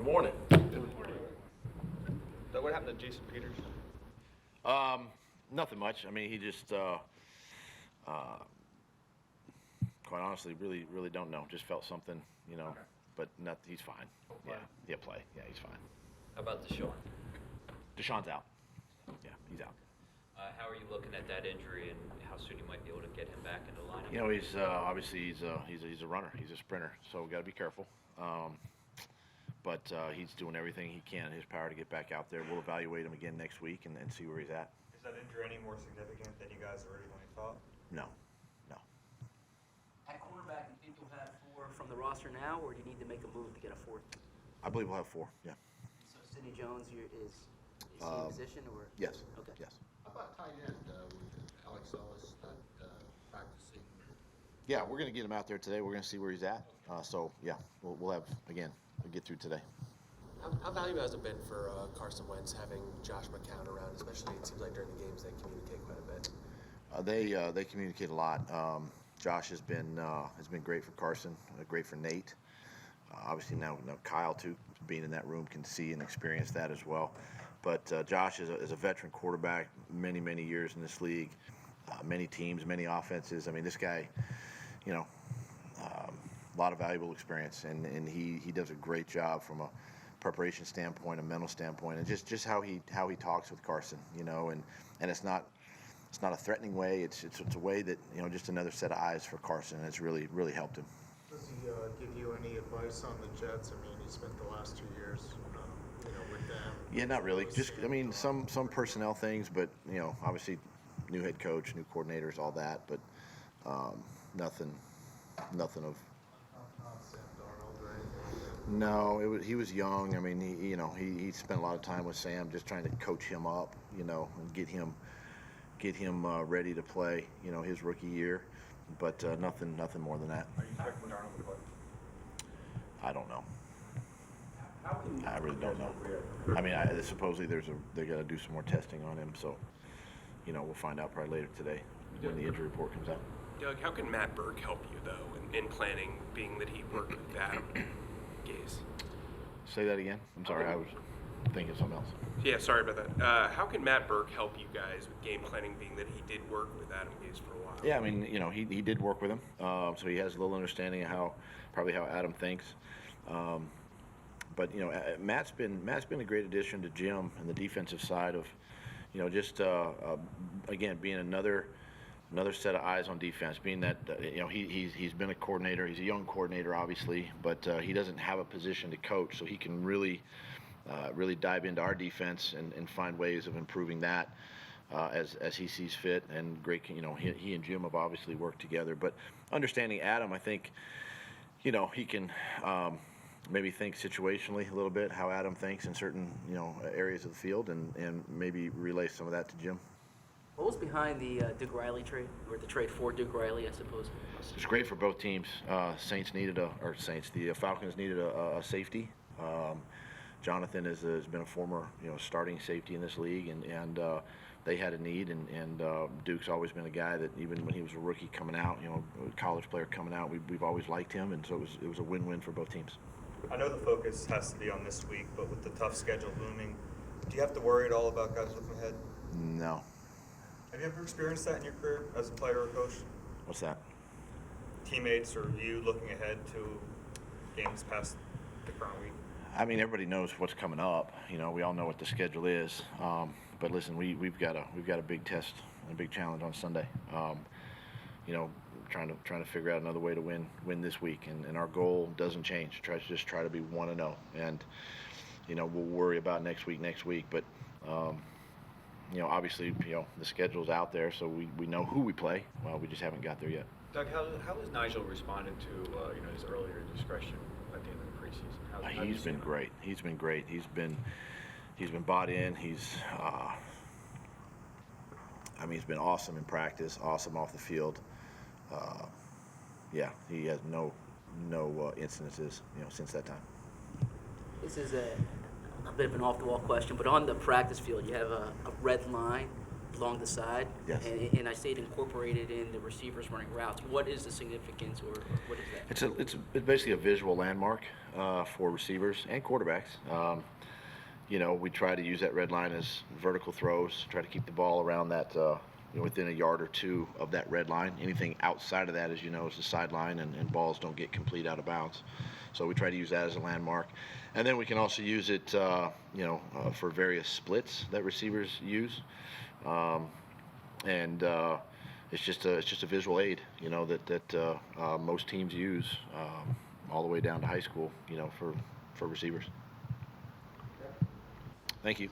Good morning. Doug, what happened to Jason Peters? Nothing much. I mean, he just, quite honestly, really don't know. Just felt something, Okay. but he's fine. Play. Yeah, play. Yeah, he's fine. How about DeSean? DeSean's out. Yeah, he's out. How are you looking at that injury and how soon you might be able to get him back in the lineup? He's obviously he's a runner. He's a sprinter, so we got to be careful. But he's doing everything he can in his power to get back out there. We'll evaluate him again next week and see where he's at. Is that injury any more significant than you guys originally thought? No. At quarterback, you think you'll have 4 from the roster now, or do you need to make a move to get a 4th? I believe we'll have 4. Yeah. So Sidney Jones is he in position, or? Yes. Okay. Yes. How about tight end with Alex Ellis not practicing? Yeah, we're going to get him out there today. We're going to see where he's at. So yeah, we'll have again. We'll get through today. How valuable has it been for Carson Wentz having Josh McCown around, especially it seems like during the games they communicate quite a bit? They communicate a lot. Josh has been great for Carson, great for Nate. Obviously now Kyle too, being in that room, can see and experience that as well. But Josh is a veteran quarterback, many years in this league, many teams, many offenses. I mean, this guy, a lot of valuable experience, and he does a great job from a preparation standpoint, a mental standpoint, and just how he talks with Carson, and it's not a threatening way. It's a way that just another set of eyes for Carson, and it's really helped him. Does he give you any advice on the Jets? I mean, he spent the last 2 years, with them. Yeah, not really. Just some personnel things, but obviously new head coach, new coordinators, all that, but nothing of. Not Sam Darnold or anything. No, he was young. I mean, he spent a lot of time with Sam, just trying to coach him up, and get him ready to play, his rookie year. But nothing more than that. Are you expecting Darnold to play? I don't know. I really don't know. I mean, supposedly they got to do some more testing on him, so we'll find out probably later today when the injury report comes out. Doug, how can Matt Burke help you, though, in planning, being that he worked with Adam Gase? Say that again? I'm sorry, I was thinking something else. Yeah, sorry about that. How can Matt Burke help you guys with game planning, being that he did work with Adam Gase for a while? Yeah, I mean, he did work with him, so he has a little understanding of how Adam thinks. But Matt's been a great addition to Jim and the defensive side of, again, being another set of eyes on defense. Being that he's been a coordinator, he's a young coordinator, obviously, but he doesn't have a position to coach, so he can really dive into our defense and find ways of improving that as he sees fit. And great, he and Jim have obviously worked together. But understanding Adam, I think, he can maybe think situationally a little bit how Adam thinks in certain areas of the field, and maybe relay some of that to Jim. What was behind the Duke Riley trade, or the trade for Duke Riley, I suppose? It's great for both teams. The Falcons needed a safety. Jonathan has been a former starting safety in this league, and they had a need, and Duke's always been a guy that even when he was a rookie coming out, a college player coming out, we've always liked him, and so it was a win-win for both teams. I know the focus has to be on this week, but with the tough schedule looming, do you have to worry at all about guys looking ahead? No. Have you ever experienced that in your career as a player or coach? What's that? Teammates or you looking ahead to games past the current week? I mean, everybody knows what's coming up. We all know what the schedule is. But listen, we've got a big test and a big challenge on Sunday. Trying to figure out another way to win this week, and our goal doesn't change. Try to be 1-0, and we'll worry about next week. But obviously, the schedule's out there, so we know who we play. Well, we just haven't got there yet. Doug, how has Nigel responded to his earlier discretion at the end of the preseason? He's been great. He's been great. He's been bought in. He's been awesome in practice, awesome off the field. He has no incidences since that time. This is a bit of an off-the-wall question, but on the practice field, you have a red line, along the side. Yes. And I see it incorporated in the receivers running routes. What is the significance, or what is that? It's basically a visual landmark for receivers and quarterbacks. You know, we try to use that red line as vertical throws, try to keep the ball around that, you know, within a yard or two of that red line. Anything outside of that, as you know, is the sideline, and balls don't get complete out of bounds. So we try to use that as a landmark. And then we can also use it, you know, for various splits that receivers use. It's just a visual aid, you know, that most teams use all the way down to high school, you know, for receivers. Thank you.